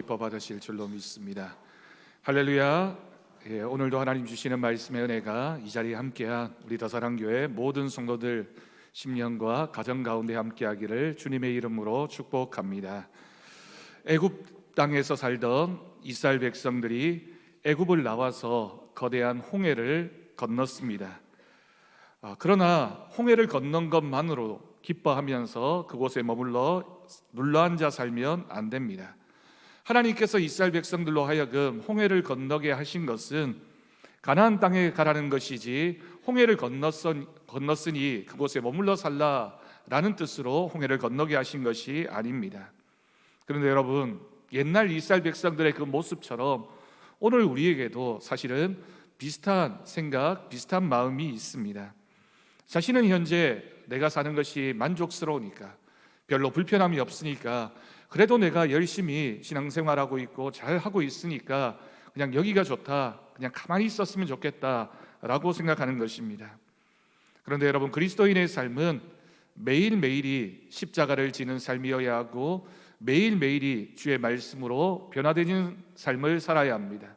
기뻐 받으실 줄로 믿습니다. 할렐루야. 오늘도 하나님 주시는 말씀의 은혜가 이 자리에 함께한 우리 더사랑교회 모든 성도들 심령과 가정 가운데 함께하기를 주님의 이름으로 축복합니다. 애굽 땅에서 살던 이스라엘 백성들이 애굽을 나와서 거대한 홍해를 건넜습니다. 그러나 홍해를 건넌 것만으로 기뻐하면서 그곳에 머물러 눌러앉아 살면 안 됩니다. 하나님께서 이스라엘 백성들로 하여금 홍해를 건너게 하신 것은 가나안 땅에 가라는 것이지 홍해를 건넜으니 그곳에 머물러 살라라는 뜻으로 홍해를 건너게 하신 것이 아닙니다. 그런데 여러분, 옛날 이스라엘 백성들의 그 모습처럼 오늘 우리에게도 사실은 비슷한 생각, 비슷한 마음이 있습니다. 자신은 현재 내가 사는 것이 만족스러우니까, 별로 불편함이 없으니까, 그래도 내가 열심히 신앙생활하고 있고 잘하고 있으니까 그냥 여기가 좋다, 그냥 가만히 있었으면 좋겠다라고 생각하는 것입니다. 그런데 여러분, 그리스도인의 삶은 매일매일이 십자가를 지는 삶이어야 하고 매일매일이 주의 말씀으로 변화되는 삶을 살아야 합니다.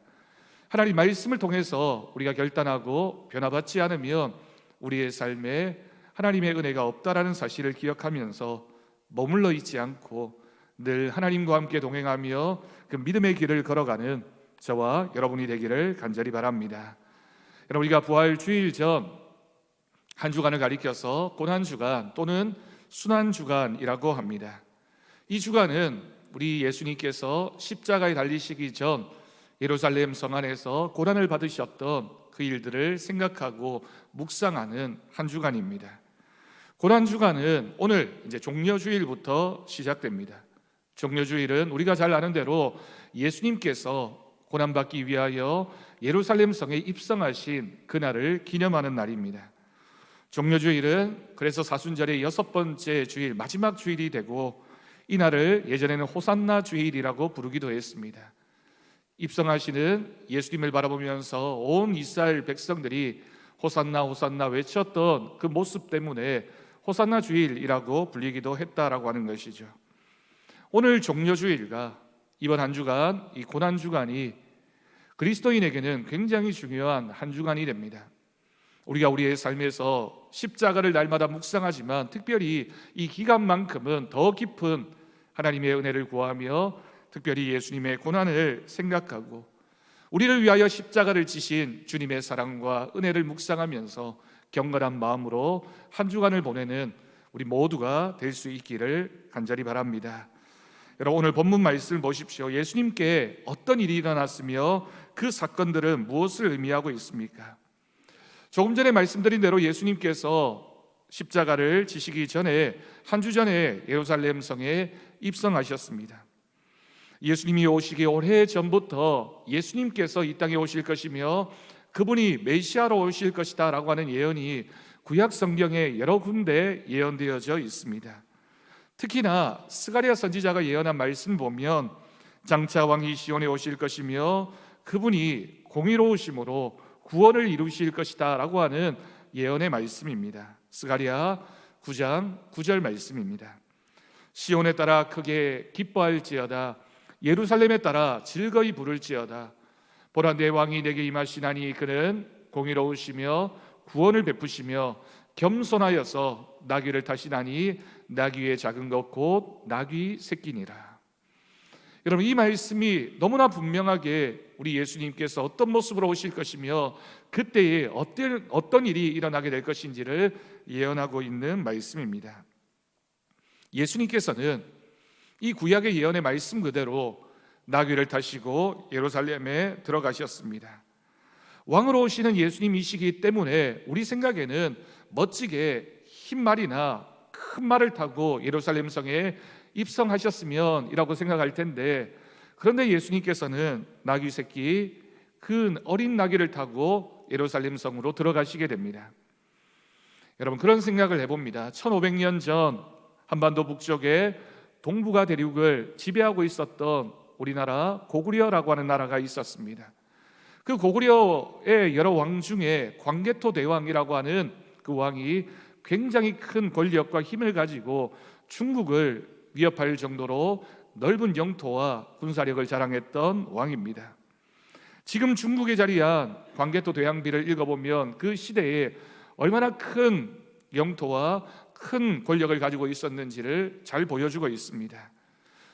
하나님 말씀을 통해서 우리가 결단하고 변화받지 않으면 우리의 삶에 하나님의 은혜가 없다라는 사실을 기억하면서 머물러 있지 않고 늘 하나님과 함께 동행하며 그 믿음의 길을 걸어가는 저와 여러분이 되기를 간절히 바랍니다. 여러분, 우리가 부활 주일 전 한 주간을 가리켜서 고난주간 또는 순환주간이라고 합니다. 이 주간은 우리 예수님께서 십자가에 달리시기 전 예루살렘 성 안에서 고난을 받으셨던 그 일들을 생각하고 묵상하는 한 주간입니다. 고난주간은 오늘 이제 종려주일부터 시작됩니다. 종려주일은 우리가 잘 아는 대로 예수님께서 고난받기 위하여 예루살렘 성에 입성하신 그날을 기념하는 날입니다. 종려주일은 그래서 사순절의 6번째 주일, 마지막 주일이 되고 이 날을 예전에는 호산나 주일이라고 부르기도 했습니다. 입성하시는 예수님을 바라보면서 온 이스라엘 백성들이 호산나 호산나 외쳤던 그 모습 때문에 호산나 주일이라고 불리기도 했다라고 하는 것이죠. 오늘 종려주일과 이번 한 주간, 이 고난주간이 그리스도인에게는 굉장히 중요한 한 주간이 됩니다. 우리가 우리의 삶에서 십자가를 날마다 묵상하지만 특별히 이 기간만큼은 더 깊은 하나님의 은혜를 구하며 특별히 예수님의 고난을 생각하고 우리를 위하여 십자가를 지신 주님의 사랑과 은혜를 묵상하면서 경건한 마음으로 한 주간을 보내는 우리 모두가 될 수 있기를 간절히 바랍니다. 여러분, 오늘 본문 말씀을 보십시오. 예수님께 어떤 일이 일어났으며 그 사건들은 무엇을 의미하고 있습니까? 조금 전에 말씀드린 대로 예수님께서 십자가를 지시기 전에 한 주 전에 예루살렘 성에 입성하셨습니다. 예수님이 오시기 오래 전부터 예수님께서 이 땅에 오실 것이며 그분이 메시아로 오실 것이다 라고 하는 예언이 구약 성경에 여러 군데 예언되어져 있습니다. 특히나 스가랴 선지자가 예언한 말씀 보면 장차 왕이 시온에 오실 것이며 그분이 공의로우심으로 구원을 이루실 것이다 라고 하는 예언의 말씀입니다. 스가랴 9장 9절 말씀입니다. 시온에 따라 크게 기뻐할지어다, 예루살렘에 따라 즐거이 부를지어다. 보라, 내 왕이 내게 임하시나니 그는 공의로우시며 구원을 베푸시며 겸손하여서 나귀를 타시나니 나귀의 작은 것 곧 나귀 새끼니라. 여러분, 이 말씀이 너무나 분명하게 우리 예수님께서 어떤 모습으로 오실 것이며 그때에 어떤 일이 일어나게 될 것인지를 예언하고 있는 말씀입니다. 예수님께서는 이 구약의 예언의 말씀 그대로 나귀를 타시고 예루살렘에 들어가셨습니다. 왕으로 오시는 예수님이시기 때문에 우리 생각에는 멋지게 흰 말이나 큰 말을 타고 예루살렘 성에 입성하셨으면 이라고 생각할 텐데, 그런데 예수님께서는 나귀 새끼 그 어린 나귀를 타고 예루살렘 성으로 들어가시게 됩니다. 여러분, 그런 생각을 해봅니다. 1500년 전 한반도 북쪽에 동북아 대륙을 지배하고 있었던 우리나라 고구려라고 하는 나라가 있었습니다. 그 고구려의 여러 왕 중에 광개토 대왕이라고 하는 그 왕이 굉장히 큰 권력과 힘을 가지고 중국을 위협할 정도로 넓은 영토와 군사력을 자랑했던 왕입니다. 지금 중국에 자리한 광개토 대항비를 읽어보면 그 시대에 얼마나 큰 영토와 큰 권력을 가지고 있었는지를 잘 보여주고 있습니다.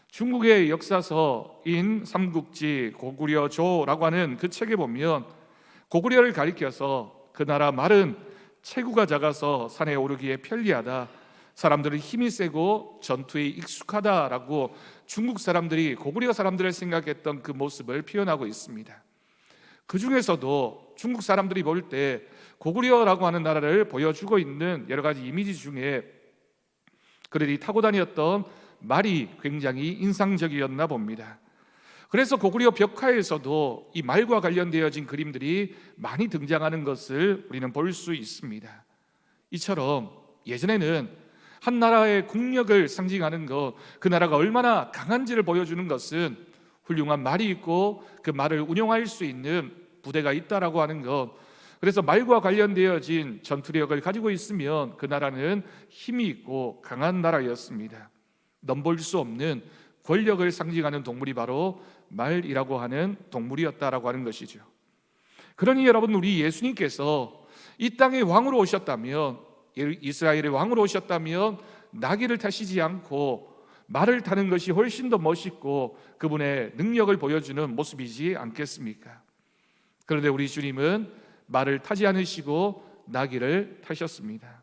중국의 역사서인 삼국지 고구려조라고 하는 그 책에 보면 고구려를 가리켜서 그 나라 말은 체구가 작아서 산에 오르기에 편리하다, 사람들은 힘이 세고 전투에 익숙하다라고 중국 사람들이 고구려 사람들을 생각했던 그 모습을 표현하고 있습니다. 그 중에서도 중국 사람들이 볼 때 고구려라고 하는 나라를 보여주고 있는 여러 가지 이미지 중에 그들이 타고 다녔던 말이 굉장히 인상적이었나 봅니다. 그래서 고구려 벽화에서도 이 말과 관련되어진 그림들이 많이 등장하는 것을 우리는 볼 수 있습니다. 이처럼 예전에는 한 나라의 국력을 상징하는 것, 그 나라가 얼마나 강한지를 보여주는 것은 훌륭한 말이 있고 그 말을 운용할 수 있는 부대가 있다라고 하는 것, 그래서 말과 관련되어진 전투력을 가지고 있으면 그 나라는 힘이 있고 강한 나라였습니다. 넘볼 수 없는 권력을 상징하는 동물이 바로 말이라고 하는 동물이었다라고 하는 것이죠. 그러니 여러분, 우리 예수님께서 이 땅의 왕으로 오셨다면, 이스라엘의 왕으로 오셨다면 나귀를 타시지 않고 말을 타는 것이 훨씬 더 멋있고 그분의 능력을 보여주는 모습이지 않겠습니까? 그런데 우리 주님은 말을 타지 않으시고 나귀를 타셨습니다.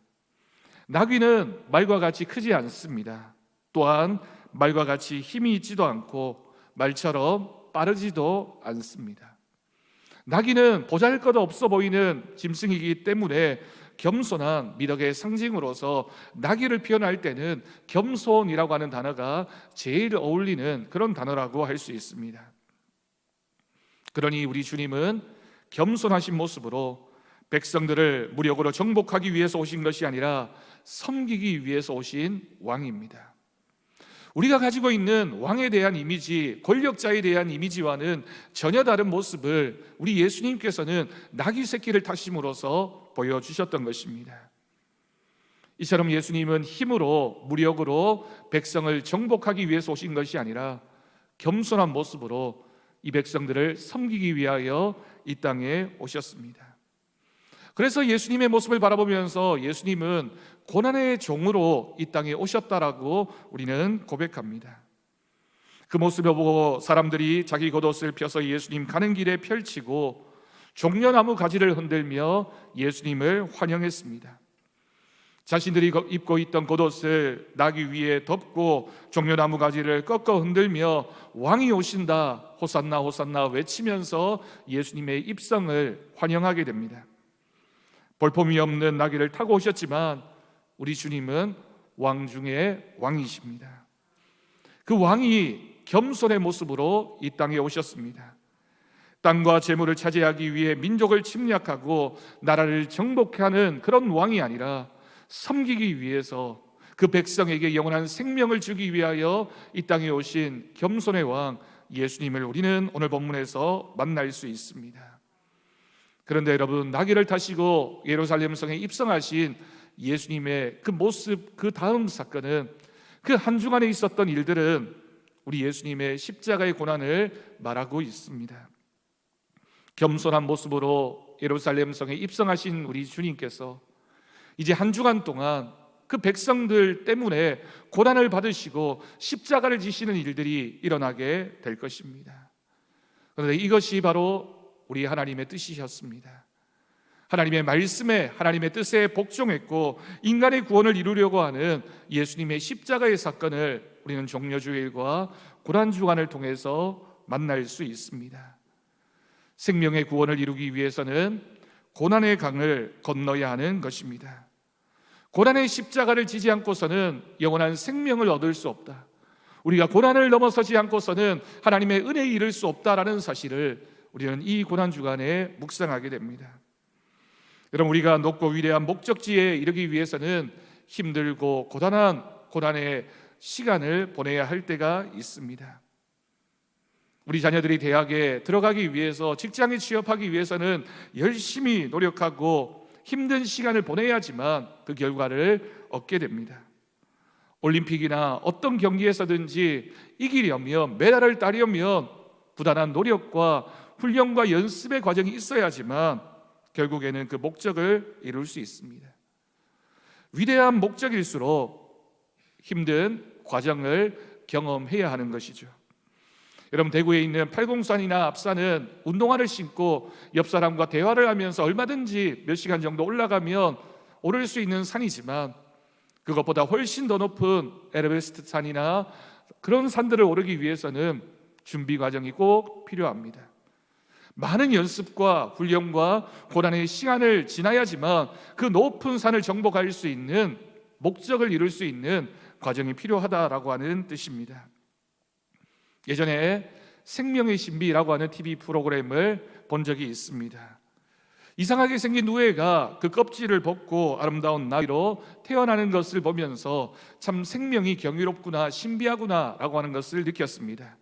나귀는 말과 같이 크지 않습니다. 또한 말과 같이 힘이 있지도 않고 말처럼 빠르지도 않습니다. 나귀는 보잘것없어 보이는 짐승이기 때문에 겸손한 미덕의 상징으로서 나귀를 표현할 때는 겸손이라고 하는 단어가 제일 어울리는 그런 단어라고 할 수 있습니다. 그러니 우리 주님은 겸손하신 모습으로 백성들을 무력으로 정복하기 위해서 오신 것이 아니라 섬기기 위해서 오신 왕입니다. 우리가 가지고 있는 왕에 대한 이미지, 권력자에 대한 이미지와는 전혀 다른 모습을 우리 예수님께서는 나귀 새끼를 타심으로써 보여주셨던 것입니다. 이처럼 예수님은 힘으로, 무력으로 백성을 정복하기 위해서 오신 것이 아니라 겸손한 모습으로 이 백성들을 섬기기 위하여 이 땅에 오셨습니다. 그래서 예수님의 모습을 바라보면서 예수님은 고난의 종으로 이 땅에 오셨다라고 우리는 고백합니다. 그 모습을 보고 사람들이 자기 겉옷을 펴서 예수님 가는 길에 펼치고 종려나무 가지를 흔들며 예수님을 환영했습니다. 자신들이 입고 있던 겉옷을 나귀 위에 덮고 종려나무 가지를 꺾어 흔들며 왕이 오신다, 호산나 호산나 외치면서 예수님의 입성을 환영하게 됩니다. 볼품이 없는 나귀를 타고 오셨지만 우리 주님은 왕 중에 왕이십니다. 그 왕이 겸손의 모습으로 이 땅에 오셨습니다. 땅과 재물을 차지하기 위해 민족을 침략하고 나라를 정복하는 그런 왕이 아니라 섬기기 위해서 그 백성에게 영원한 생명을 주기 위하여 이 땅에 오신 겸손의 왕 예수님을 우리는 오늘 본문에서 만날 수 있습니다. 그런데 여러분, 나귀를 타시고 예루살렘 성에 입성하신 예수님의 그 모습, 그 다음 사건은, 그 한 주간에 있었던 일들은 우리 예수님의 십자가의 고난을 말하고 있습니다. 겸손한 모습으로 예루살렘 성에 입성하신 우리 주님께서 이제 한 주간 동안 그 백성들 때문에 고난을 받으시고 십자가를 지시는 일들이 일어나게 될 것입니다. 그런데 이것이 바로 우리 하나님의 뜻이셨습니다. 하나님의 말씀에, 하나님의 뜻에 복종했고 인간의 구원을 이루려고 하는 예수님의 십자가의 사건을 우리는 종려주일과 고난주간을 통해서 만날 수 있습니다. 생명의 구원을 이루기 위해서는 고난의 강을 건너야 하는 것입니다. 고난의 십자가를 지지 않고서는 영원한 생명을 얻을 수 없다. 우리가 고난을 넘어서지 않고서는 하나님의 은혜에 이를 수 없다라는 사실을 우리는 이 고난주간에 묵상하게 됩니다. 여러분, 우리가 높고 위대한 목적지에 이르기 위해서는 힘들고 고단한 고난의 시간을 보내야 할 때가 있습니다. 우리 자녀들이 대학에 들어가기 위해서, 직장에 취업하기 위해서는 열심히 노력하고 힘든 시간을 보내야지만 그 결과를 얻게 됩니다. 올림픽이나 어떤 경기에서든지 이기려면, 메달을 따려면 부단한 노력과 훈련과 연습의 과정이 있어야지만 결국에는 그 목적을 이룰 수 있습니다. 위대한 목적일수록 힘든 과정을 경험해야 하는 것이죠. 여러분, 대구에 있는 팔공산이나 앞산은 운동화를 신고 옆 사람과 대화를 하면서 얼마든지 몇 시간 정도 올라가면 오를 수 있는 산이지만, 그것보다 훨씬 더 높은 에베레스트 산이나 그런 산들을 오르기 위해서는 준비 과정이 꼭 필요합니다. 많은 연습과 훈련과 고난의 시간을 지나야지만 그 높은 산을 정복할 수 있는, 목적을 이룰 수 있는 과정이 필요하다라고 하는 뜻입니다. 예전에 생명의 신비라고 하는 TV 프로그램을 본 적이 있습니다. 이상하게 생긴 누에가 그 껍질을 벗고 아름다운 나비로 태어나는 것을 보면서 참 생명이 경이롭구나, 신비하구나 라고 하는 것을 느꼈습니다.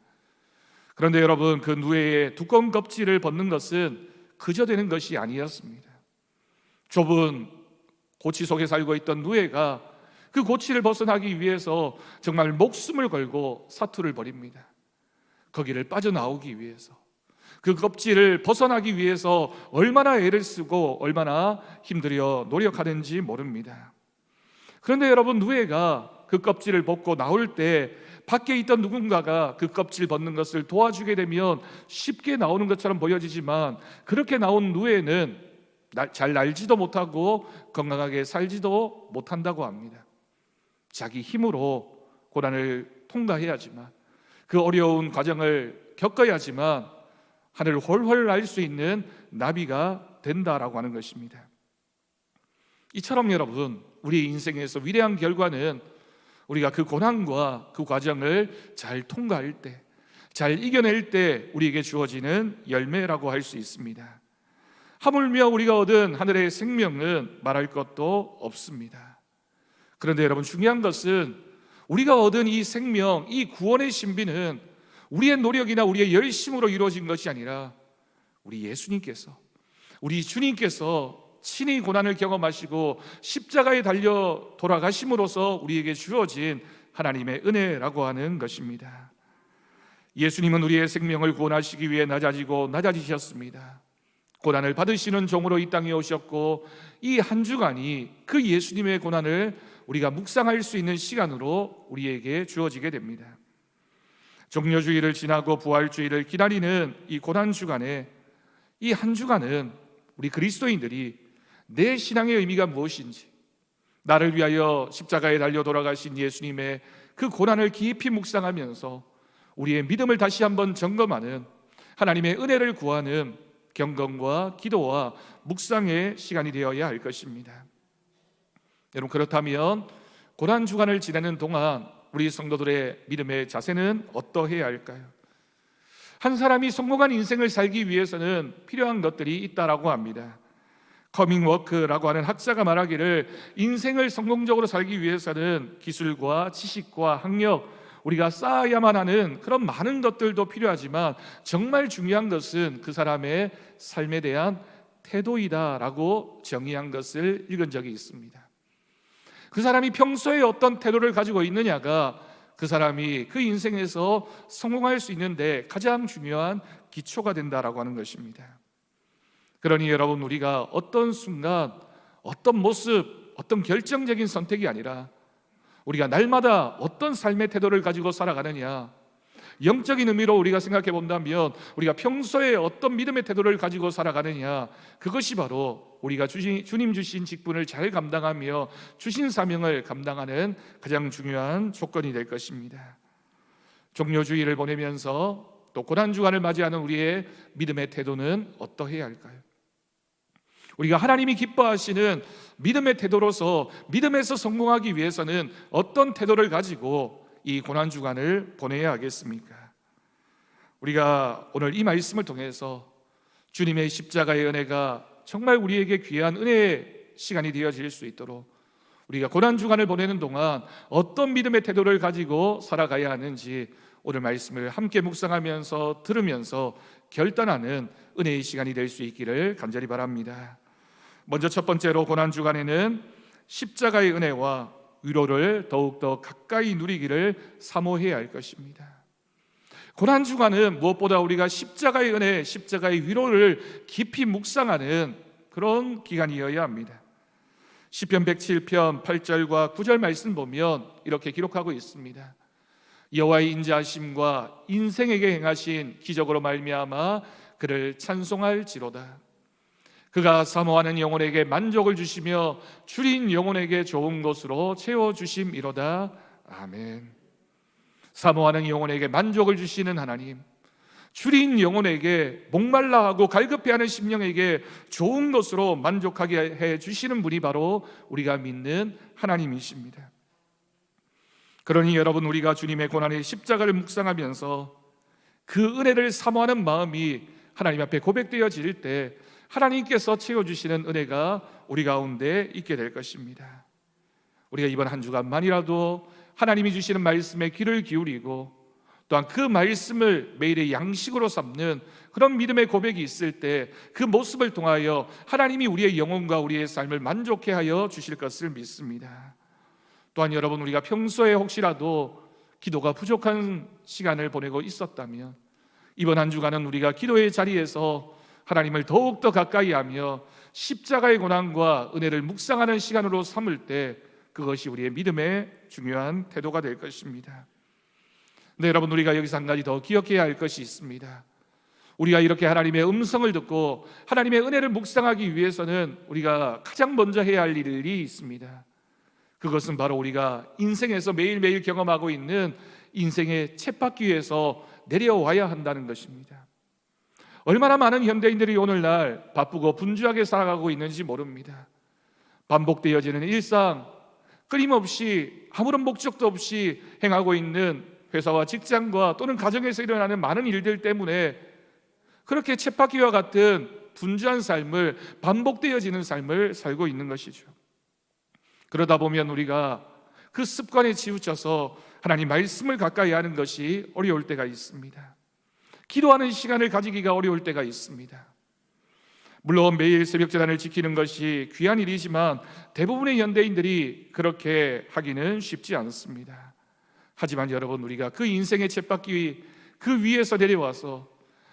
그런데 여러분, 그 누에의 두꺼운 껍질을 벗는 것은 그저 되는 것이 아니었습니다. 좁은 고치 속에 살고 있던 누에가 그 고치를 벗어나기 위해서 정말 목숨을 걸고 사투를 벌입니다. 거기를 빠져나오기 위해서, 그 껍질을 벗어나기 위해서 얼마나 애를 쓰고 얼마나 힘들여 노력하는지 모릅니다. 그런데 여러분, 누에가 그 껍질을 벗고 나올 때 밖에 있던 누군가가 그 껍질 벗는 것을 도와주게 되면 쉽게 나오는 것처럼 보여지지만, 그렇게 나온 누에는 잘 날지도 못하고 건강하게 살지도 못한다고 합니다. 자기 힘으로 고난을 통과해야지만, 그 어려운 과정을 겪어야지만 하늘을 훨훨 날 수 있는 나비가 된다라고 하는 것입니다. 이처럼 여러분, 우리 인생에서 위대한 결과는 우리가 그 고난과 그 과정을 잘 통과할 때, 잘 이겨낼 때 우리에게 주어지는 열매라고 할 수 있습니다. 하물며 우리가 얻은 하늘의 생명은 말할 것도 없습니다. 그런데 여러분, 중요한 것은 우리가 얻은 이 생명, 이 구원의 신비는 우리의 노력이나 우리의 열심으로 이루어진 것이 아니라 우리 예수님께서, 우리 주님께서 친히 고난을 경험하시고 십자가에 달려 돌아가심으로써 우리에게 주어진 하나님의 은혜라고 하는 것입니다. 예수님은 우리의 생명을 구원하시기 위해 낮아지고 낮아지셨습니다. 고난을 받으시는 종으로 이 땅에 오셨고, 이 한 주간이 그 예수님의 고난을 우리가 묵상할 수 있는 시간으로 우리에게 주어지게 됩니다. 종려주의를 지나고 부활주의를 기다리는 이 고난 주간에, 이 한 주간은 우리 그리스도인들이 내 신앙의 의미가 무엇인지, 나를 위하여 십자가에 달려 돌아가신 예수님의 그 고난을 깊이 묵상하면서 우리의 믿음을 다시 한번 점검하는, 하나님의 은혜를 구하는 경건과 기도와 묵상의 시간이 되어야 할 것입니다. 여러분, 그렇다면 고난 주간을 지내는 동안 우리 성도들의 믿음의 자세는 어떠해야 할까요? 한 사람이 성공한 인생을 살기 위해서는 필요한 것들이 있다라고 합니다. 커밍워크라고 하는 학자가 말하기를, 인생을 성공적으로 살기 위해서는 기술과 지식과 학력, 우리가 쌓아야만 하는 그런 많은 것들도 필요하지만 정말 중요한 것은 그 사람의 삶에 대한 태도이다라고 정의한 것을 읽은 적이 있습니다. 그 사람이 평소에 어떤 태도를 가지고 있느냐가 그 사람이 그 인생에서 성공할 수 있는데 가장 중요한 기초가 된다라고 하는 것입니다. 그러니 여러분, 우리가 어떤 순간, 어떤 모습, 어떤 결정적인 선택이 아니라 우리가 날마다 어떤 삶의 태도를 가지고 살아가느냐, 영적인 의미로 우리가 생각해 본다면 우리가 평소에 어떤 믿음의 태도를 가지고 살아가느냐, 그것이 바로 우리가 주님 주신 직분을 잘 감당하며 주신 사명을 감당하는 가장 중요한 조건이 될 것입니다. 종료주의를 보내면서 또 고난주간을 맞이하는 우리의 믿음의 태도는 어떠해야 할까요? 우리가 하나님이 기뻐하시는 믿음의 태도로서 믿음에서 성공하기 위해서는 어떤 태도를 가지고 이 고난주간을 보내야 하겠습니까? 우리가 오늘 이 말씀을 통해서 주님의 십자가의 은혜가 정말 우리에게 귀한 은혜의 시간이 되어질 수 있도록 우리가 고난주간을 보내는 동안 어떤 믿음의 태도를 가지고 살아가야 하는지 오늘 말씀을 함께 묵상하면서 들으면서 결단하는 은혜의 시간이 될 수 있기를 간절히 바랍니다. 먼저 첫 번째로, 고난주간에는 십자가의 은혜와 위로를 더욱더 가까이 누리기를 사모해야 할 것입니다. 고난주간은 무엇보다 우리가 십자가의 은혜, 십자가의 위로를 깊이 묵상하는 그런 기간이어야 합니다. 시편 107편 8절과 9절 말씀 보면 이렇게 기록하고 있습니다. 여호와의 인자하심과 인생에게 행하신 기적으로 말미암아 그를 찬송할지로다. 그가 사모하는 영혼에게 만족을 주시며 줄인 영혼에게 좋은 것으로 채워주심이로다. 아멘. 사모하는 영혼에게 만족을 주시는 하나님, 줄인 영혼에게 목말라하고 갈급해하는 심령에게 좋은 것으로 만족하게 해주시는 분이 바로 우리가 믿는 하나님이십니다. 그러니 여러분, 우리가 주님의 고난의 십자가를 묵상하면서 그 은혜를 사모하는 마음이 하나님 앞에 고백되어질 때 하나님께서 채워주시는 은혜가 우리 가운데 있게 될 것입니다. 우리가 이번 한 주간만이라도 하나님이 주시는 말씀에 귀를 기울이고 또한 그 말씀을 매일의 양식으로 삼는 그런 믿음의 고백이 있을 때 그 모습을 통하여 하나님이 우리의 영혼과 우리의 삶을 만족해 하여 주실 것을 믿습니다. 또한 여러분, 우리가 평소에 혹시라도 기도가 부족한 시간을 보내고 있었다면 이번 한 주간은 우리가 기도의 자리에서 하나님을 더욱더 가까이 하며 십자가의 고난과 은혜를 묵상하는 시간으로 삼을 때 그것이 우리의 믿음의 중요한 태도가 될 것입니다. 네, 여러분, 우리가 여기서 한 가지 더 기억해야 할 것이 있습니다. 우리가 이렇게 하나님의 음성을 듣고 하나님의 은혜를 묵상하기 위해서는 우리가 가장 먼저 해야 할 일이 있습니다. 그것은 바로 우리가 인생에서 매일매일 경험하고 있는 인생의 쳇바퀴에서 내려와야 한다는 것입니다. 얼마나 많은 현대인들이 오늘날 바쁘고 분주하게 살아가고 있는지 모릅니다. 반복되어지는 일상, 끊임없이 아무런 목적도 없이 행하고 있는 회사와 직장과 또는 가정에서 일어나는 많은 일들 때문에 그렇게 쳇바퀴와 같은 분주한 삶을, 반복되어지는 삶을 살고 있는 것이죠. 그러다 보면 우리가 그 습관에 치우쳐서 하나님 말씀을 가까이 하는 것이 어려울 때가 있습니다. 기도하는 시간을 가지기가 어려울 때가 있습니다. 물론 매일 새벽 제단을 지키는 것이 귀한 일이지만 대부분의 현대인들이 그렇게 하기는 쉽지 않습니다. 하지만 여러분, 우리가 그 인생의 쳇바퀴 그 위에서 내려와서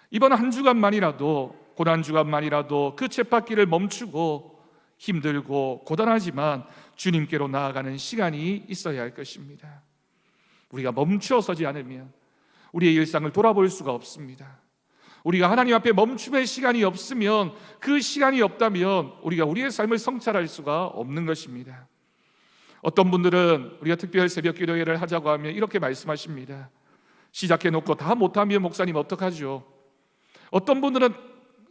이번 한 주간만이라도, 고난 주간만이라도 그 쳇바퀴를 멈추고 힘들고 고단하지만 주님께로 나아가는 시간이 있어야 할 것입니다. 우리가 멈추어서지 않으면 우리의 일상을 돌아볼 수가 없습니다. 우리가 하나님 앞에 멈춤의 시간이 없으면, 그 시간이 없다면 우리가 우리의 삶을 성찰할 수가 없는 것입니다. 어떤 분들은 우리가 특별 새벽 기도회를 하자고 하면 이렇게 말씀하십니다. 시작해놓고 다 못하면 목사님 어떡하죠? 어떤 분들은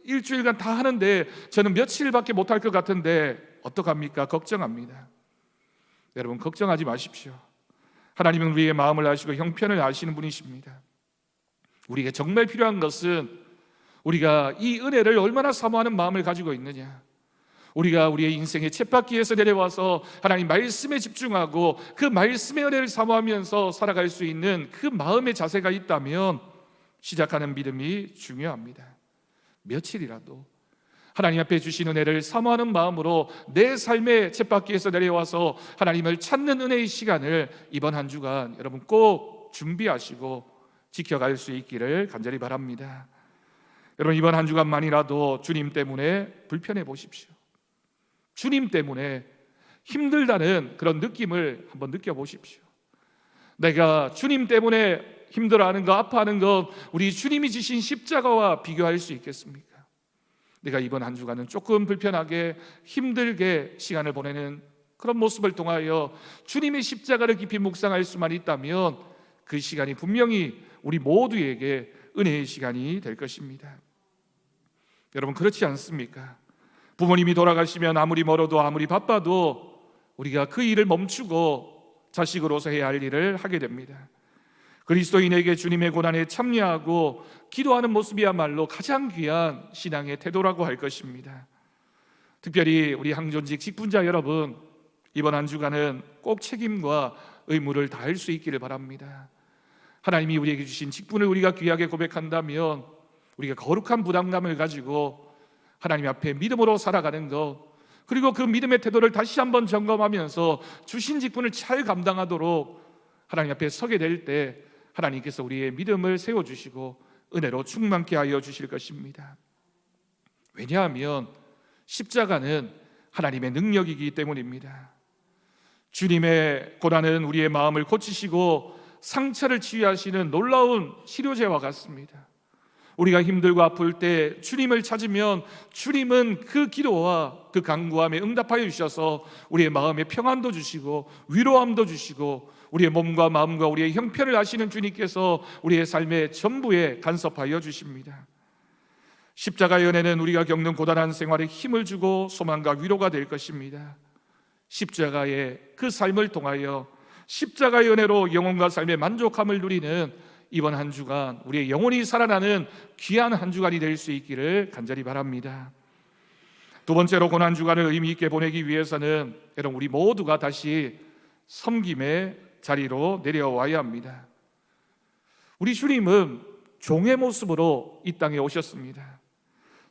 일주일간 다 하는데 저는 며칠밖에 못할 것 같은데 어떡합니까? 걱정합니다. 여러분, 걱정하지 마십시오. 하나님은 우리의 마음을 아시고 형편을 아시는 분이십니다. 우리에게 정말 필요한 것은 우리가 이 은혜를 얼마나 사모하는 마음을 가지고 있느냐, 우리가 우리의 인생의 쳇바퀴에서 내려와서 하나님 말씀에 집중하고 그 말씀의 은혜를 사모하면서 살아갈 수 있는 그 마음의 자세가 있다면 시작하는 믿음이 중요합니다. 며칠이라도 하나님 앞에 주신 은혜를 사모하는 마음으로 내 삶의 쳇바퀴에서 내려와서 하나님을 찾는 은혜의 시간을 이번 한 주간 여러분 꼭 준비하시고 지켜갈 수 있기를 간절히 바랍니다. 여러분, 이번 한 주간만이라도 주님 때문에 불편해 보십시오. 주님 때문에 힘들다는 그런 느낌을 한번 느껴보십시오. 내가 주님 때문에 힘들어하는 거, 아파하는 거 우리 주님이 지신 십자가와 비교할 수 있겠습니까? 내가 이번 한 주간은 조금 불편하게 힘들게 시간을 보내는 그런 모습을 통하여 주님의 십자가를 깊이 묵상할 수만 있다면 그 시간이 분명히 우리 모두에게 은혜의 시간이 될 것입니다. 여러분, 그렇지 않습니까? 부모님이 돌아가시면 아무리 멀어도 아무리 바빠도 우리가 그 일을 멈추고 자식으로서 해야 할 일을 하게 됩니다. 그리스도인에게 주님의 고난에 참여하고 기도하는 모습이야말로 가장 귀한 신앙의 태도라고 할 것입니다. 특별히 우리 항존직 직분자 여러분, 이번 한 주간은 꼭 책임과 의무를 다할 수 있기를 바랍니다. 하나님이 우리에게 주신 직분을 우리가 귀하게 고백한다면 우리가 거룩한 부담감을 가지고 하나님 앞에 믿음으로 살아가는 것, 그리고 그 믿음의 태도를 다시 한번 점검하면서 주신 직분을 잘 감당하도록 하나님 앞에 서게 될 때 하나님께서 우리의 믿음을 세워주시고 은혜로 충만케 하여 주실 것입니다. 왜냐하면 십자가는 하나님의 능력이기 때문입니다. 주님의 고난은 우리의 마음을 고치시고 상처를 치유하시는 놀라운 치료제와 같습니다. 우리가 힘들고 아플 때 주님을 찾으면 주님은 그 기도와 그 간구함에 응답하여 주셔서 우리의 마음에 평안도 주시고 위로함도 주시고 우리의 몸과 마음과 우리의 형편을 아시는 주님께서 우리의 삶의 전부에 간섭하여 주십니다. 십자가의 은혜는 우리가 겪는 고단한 생활에 힘을 주고 소망과 위로가 될 것입니다. 십자가의 그 삶을 통하여 십자가의 은혜로 영혼과 삶의 만족함을 누리는 이번 한 주간 우리의 영혼이 살아나는 귀한 한 주간이 될 수 있기를 간절히 바랍니다. 두 번째로 고난 주간을 의미 있게 보내기 위해서는 여러분 우리 모두가 다시 섬김의 자리로 내려와야 합니다. 우리 주님은 종의 모습으로 이 땅에 오셨습니다.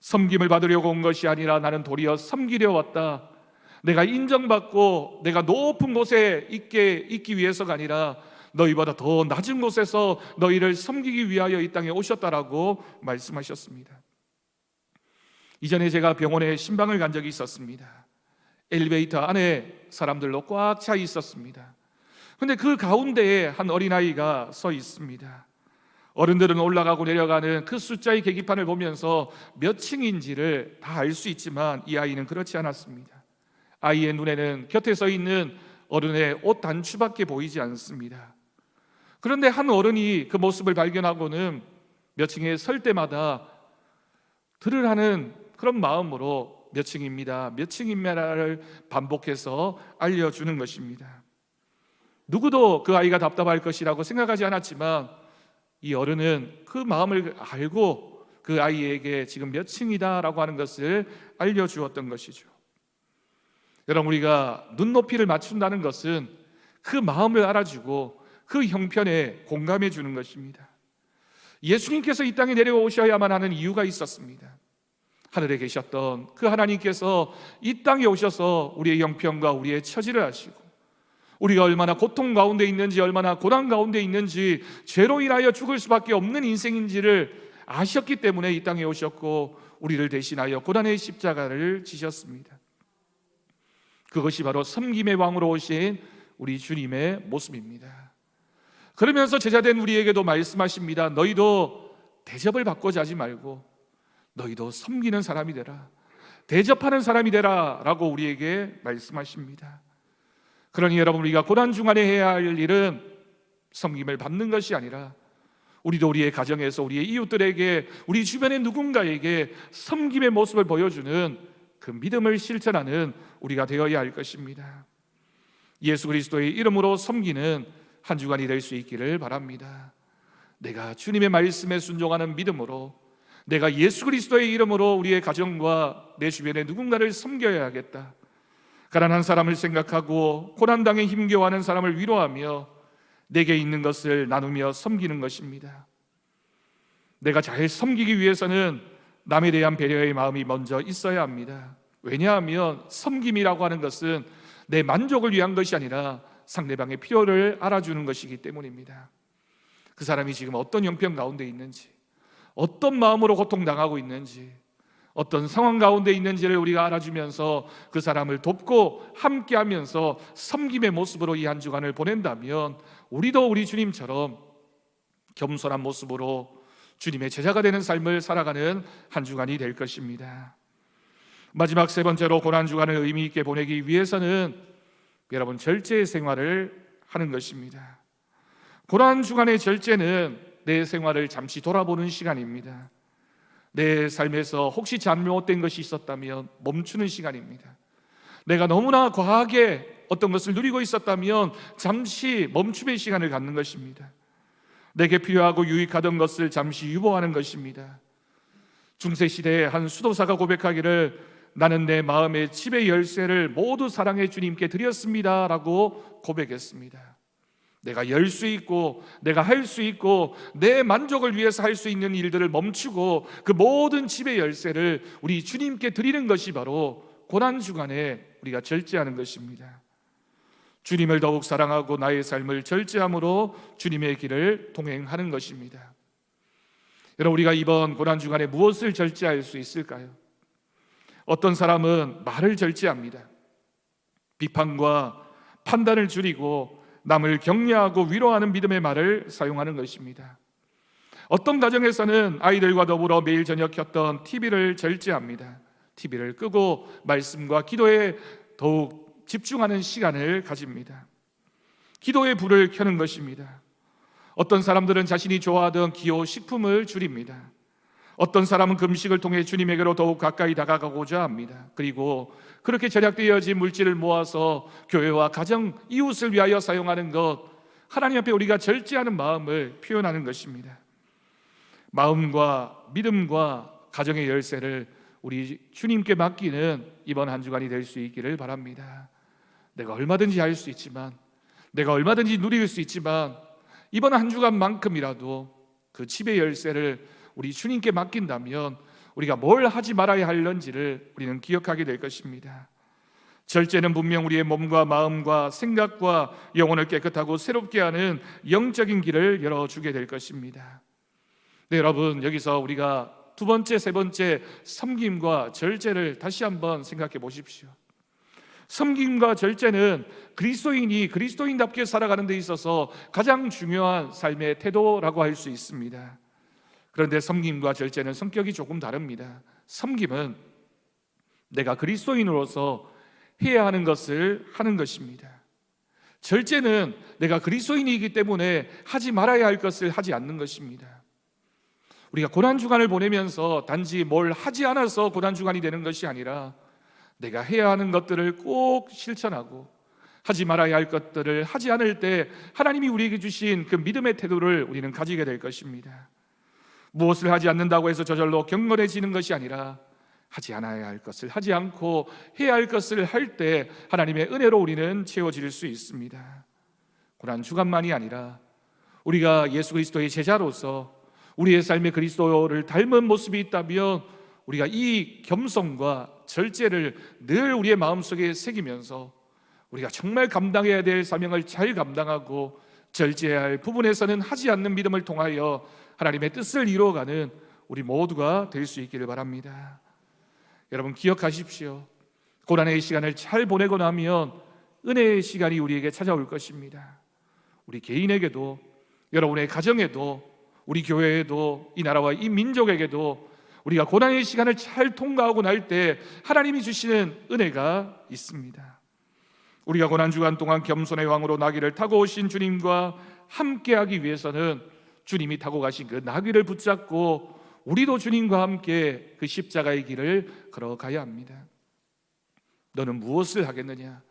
섬김을 받으려고 온 것이 아니라 나는 도리어 섬기려 왔다. 내가 인정받고 내가 높은 곳에 있기 위해서가 아니라 너희보다 더 낮은 곳에서 너희를 섬기기 위하여 이 땅에 오셨다라고 말씀하셨습니다. 이전에 제가 병원에 신방을 간 적이 있었습니다. 엘리베이터 안에 사람들로 꽉 차 있었습니다. 그런데 그 가운데에 한 어린아이가 서 있습니다. 어른들은 올라가고 내려가는 그 숫자의 계기판을 보면서 몇 층인지를 다 알 수 있지만 이 아이는 그렇지 않았습니다. 아이의 눈에는 곁에 서 있는 어른의 옷 단추밖에 보이지 않습니다. 그런데 한 어른이 그 모습을 발견하고는 몇 층에 설 때마다 들을 하는 그런 마음으로 몇 층입니다, 몇 층입니다를 반복해서 알려주는 것입니다. 누구도 그 아이가 답답할 것이라고 생각하지 않았지만 이 어른은 그 마음을 알고 그 아이에게 지금 몇 층이다라고 하는 것을 알려주었던 것이죠. 여러분, 우리가 눈높이를 맞춘다는 것은 그 마음을 알아주고 그 형편에 공감해 주는 것입니다. 예수님께서 이 땅에 내려오셔야만 하는 이유가 있었습니다. 하늘에 계셨던 그 하나님께서 이 땅에 오셔서 우리의 형편과 우리의 처지를 아시고 우리가 얼마나 고통 가운데 있는지, 얼마나 고난 가운데 있는지, 죄로 인하여 죽을 수밖에 없는 인생인지를 아셨기 때문에 이 땅에 오셨고 우리를 대신하여 고난의 십자가를 지셨습니다. 그것이 바로 섬김의 왕으로 오신 우리 주님의 모습입니다. 그러면서 제자된 우리에게도 말씀하십니다. 너희도 대접을 받고자 하지 말고 너희도 섬기는 사람이 되라, 대접하는 사람이 되라 라고 우리에게 말씀하십니다. 그러니 여러분, 우리가 고난 중간에 해야 할 일은 섬김을 받는 것이 아니라 우리도 우리의 가정에서 우리의 이웃들에게, 우리 주변의 누군가에게 섬김의 모습을 보여주는 그 믿음을 실천하는 우리가 되어야 할 것입니다. 예수 그리스도의 이름으로 섬기는 한 주간이 될 수 있기를 바랍니다. 내가 주님의 말씀에 순종하는 믿음으로, 내가 예수 그리스도의 이름으로 우리의 가정과 내 주변의 누군가를 섬겨야 하겠다. 가난한 사람을 생각하고 고난당에 힘겨워하는 사람을 위로하며 내게 있는 것을 나누며 섬기는 것입니다. 내가 잘 섬기기 위해서는 남에 대한 배려의 마음이 먼저 있어야 합니다. 왜냐하면 섬김이라고 하는 것은 내 만족을 위한 것이 아니라 상대방의 필요를 알아주는 것이기 때문입니다. 그 사람이 지금 어떤 형편 가운데 있는지, 어떤 마음으로 고통당하고 있는지, 어떤 상황 가운데 있는지를 우리가 알아주면서 그 사람을 돕고 함께하면서 섬김의 모습으로 이 한 주간을 보낸다면 우리도 우리 주님처럼 겸손한 모습으로 주님의 제자가 되는 삶을 살아가는 한 주간이 될 것입니다. 마지막 세 번째로 고난 주간을 의미 있게 보내기 위해서는 여러분, 절제 생활을 하는 것입니다. 고난 주간의 절제는 내 생활을 잠시 돌아보는 시간입니다. 내 삶에서 혹시 잘못된 것이 있었다면 멈추는 시간입니다. 내가 너무나 과하게 어떤 것을 누리고 있었다면 잠시 멈춤의 시간을 갖는 것입니다. 내게 필요하고 유익하던 것을 잠시 유보하는 것입니다. 중세시대의 한 수도사가 고백하기를 나는 내 마음의 집의 열쇠를 모두 사랑의 주님께 드렸습니다 라고 고백했습니다. 내가 열 수 있고 내가 할 수 있고 내 만족을 위해서 할 수 있는 일들을 멈추고 그 모든 집의 열쇠를 우리 주님께 드리는 것이 바로 고난 주간에 우리가 절제하는 것입니다. 주님을 더욱 사랑하고 나의 삶을 절제함으로 주님의 길을 동행하는 것입니다. 여러분, 우리가 이번 고난 주간에 무엇을 절제할 수 있을까요? 어떤 사람은 말을 절제합니다. 비판과 판단을 줄이고 남을 격려하고 위로하는 믿음의 말을 사용하는 것입니다. 어떤 가정에서는 아이들과 더불어 매일 저녁 켰던 TV를 절제합니다. TV를 끄고 말씀과 기도에 더욱 집중하는 시간을 가집니다. 기도의 불을 켜는 것입니다. 어떤 사람들은 자신이 좋아하던 기호 식품을 줄입니다. 어떤 사람은 금식을 통해 주님에게로 더욱 가까이 다가가고자 합니다. 그리고 그렇게 절약되어진 물질을 모아서 교회와 가정, 이웃을 위하여 사용하는 것, 하나님 앞에 우리가 절제하는 마음을 표현하는 것입니다. 마음과 믿음과 가정의 열쇠를 우리 주님께 맡기는 이번 한 주간이 될 수 있기를 바랍니다. 내가 얼마든지 할 수 있지만, 내가 얼마든지 누릴 수 있지만, 이번 한 주간만큼이라도 그 집의 열쇠를 우리 주님께 맡긴다면 우리가 뭘 하지 말아야 할는지를 우리는 기억하게 될 것입니다. 절제는 분명 우리의 몸과 마음과 생각과 영혼을 깨끗하고 새롭게 하는 영적인 길을 열어주게 될 것입니다. 네, 여러분, 여기서 우리가 두 번째, 세 번째 섬김과 절제를 다시 한번 생각해 보십시오. 섬김과 절제는 그리스도인이 그리스도인답게 살아가는 데 있어서 가장 중요한 삶의 태도라고 할 수 있습니다. 그런데 섬김과 절제는 성격이 조금 다릅니다. 섬김은 내가 그리스도인으로서 해야 하는 것을 하는 것입니다. 절제는 내가 그리스도인이기 때문에 하지 말아야 할 것을 하지 않는 것입니다. 우리가 고난주간을 보내면서 단지 뭘 하지 않아서 고난주간이 되는 것이 아니라 내가 해야 하는 것들을 꼭 실천하고 하지 말아야 할 것들을 하지 않을 때 하나님이 우리에게 주신 그 믿음의 태도를 우리는 가지게 될 것입니다. 무엇을 하지 않는다고 해서 저절로 경건해지는 것이 아니라 하지 않아야 할 것을 하지 않고 해야 할 것을 할 때 하나님의 은혜로 우리는 채워질 수 있습니다. 고난주간만이 아니라 우리가 예수 그리스도의 제자로서 우리의 삶에 그리스도를 닮은 모습이 있다면 우리가 이 겸손과 절제를 늘 우리의 마음속에 새기면서 우리가 정말 감당해야 될 사명을 잘 감당하고 절제해야 할 부분에서는 하지 않는 믿음을 통하여 하나님의 뜻을 이루어가는 우리 모두가 될 수 있기를 바랍니다. 여러분, 기억하십시오. 고난의 시간을 잘 보내고 나면 은혜의 시간이 우리에게 찾아올 것입니다. 우리 개인에게도, 여러분의 가정에도, 우리 교회에도, 이 나라와 이 민족에게도 우리가 고난의 시간을 잘 통과하고 날 때 하나님이 주시는 은혜가 있습니다. 우리가 고난주간 동안 겸손의 왕으로 나귀를 타고 오신 주님과 함께하기 위해서는 주님이 타고 가신 그 나귀를 붙잡고 우리도 주님과 함께 그 십자가의 길을 걸어가야 합니다. 너는 무엇을 하겠느냐?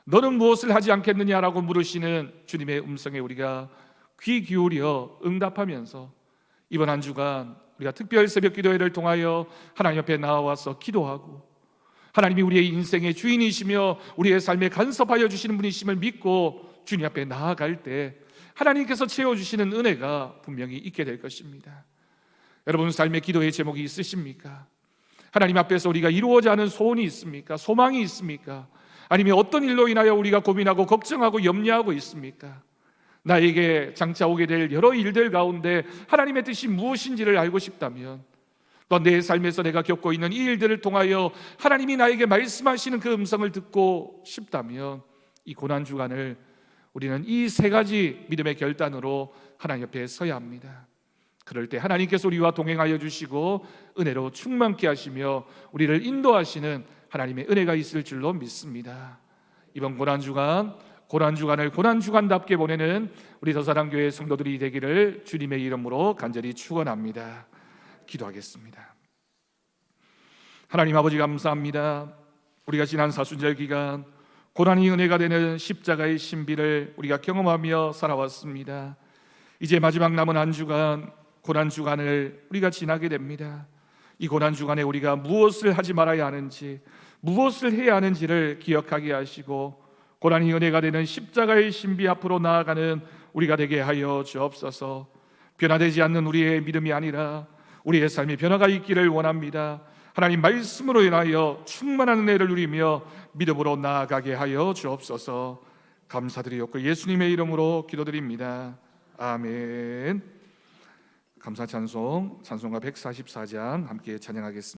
너는 무엇을 하지 않겠느냐라고 물으시는 주님의 음성에 우리가 귀 기울여 응답하면서 이번 한 주간 우리가 특별 새벽 기도회를 통하여 하나님 앞에 나와서 기도하고 하나님이 우리의 인생의 주인이시며 우리의 삶에 간섭하여 주시는 분이심을 믿고 주님 앞에 나아갈 때 하나님께서 채워주시는 은혜가 분명히 있게 될 것입니다. 여러분, 삶의 기도의 제목이 있으십니까? 하나님 앞에서 우리가 이루어져 하는 소원이 있습니까? 소망이 있습니까? 아니면 어떤 일로 인하여 우리가 고민하고 걱정하고 염려하고 있습니까? 나에게 장차 오게 될 여러 일들 가운데 하나님의 뜻이 무엇인지를 알고 싶다면, 또 내 삶에서 내가 겪고 있는 이 일들을 통하여 하나님이 나에게 말씀하시는 그 음성을 듣고 싶다면 이 고난주간을 우리는 이 세 가지 믿음의 결단으로 하나님 옆에 서야 합니다. 그럴 때 하나님께서 우리와 동행하여 주시고 은혜로 충만케 하시며 우리를 인도하시는 하나님의 은혜가 있을 줄로 믿습니다. 이번 고난주간을 고난주간답게 보내는 우리 더사랑교회 성도들이 되기를 주님의 이름으로 간절히 축원합니다. 기도하겠습니다. 하나님 아버지, 감사합니다. 우리가 지난 사순절 기간 고난이 은혜가 되는 십자가의 신비를 우리가 경험하며 살아왔습니다. 이제 마지막 남은 한 주간, 고난주간을 우리가 지나게 됩니다. 이 고난주간에 우리가 무엇을 하지 말아야 하는지, 무엇을 해야 하는지를 기억하게 하시고 고난이 은혜가 되는 십자가의 신비 앞으로 나아가는 우리가 되게 하여 주옵소서. 변화되지 않는 우리의 믿음이 아니라 우리의 삶에 변화가 있기를 원합니다. 하나님 말씀으로 인하여 충만한 은혜를 누리며 믿음으로 나아가게 하여 주옵소서. 감사드리옵고 예수님의 이름으로 기도드립니다. 아멘. 감사 찬송가 144장 함께 찬양하겠습니다.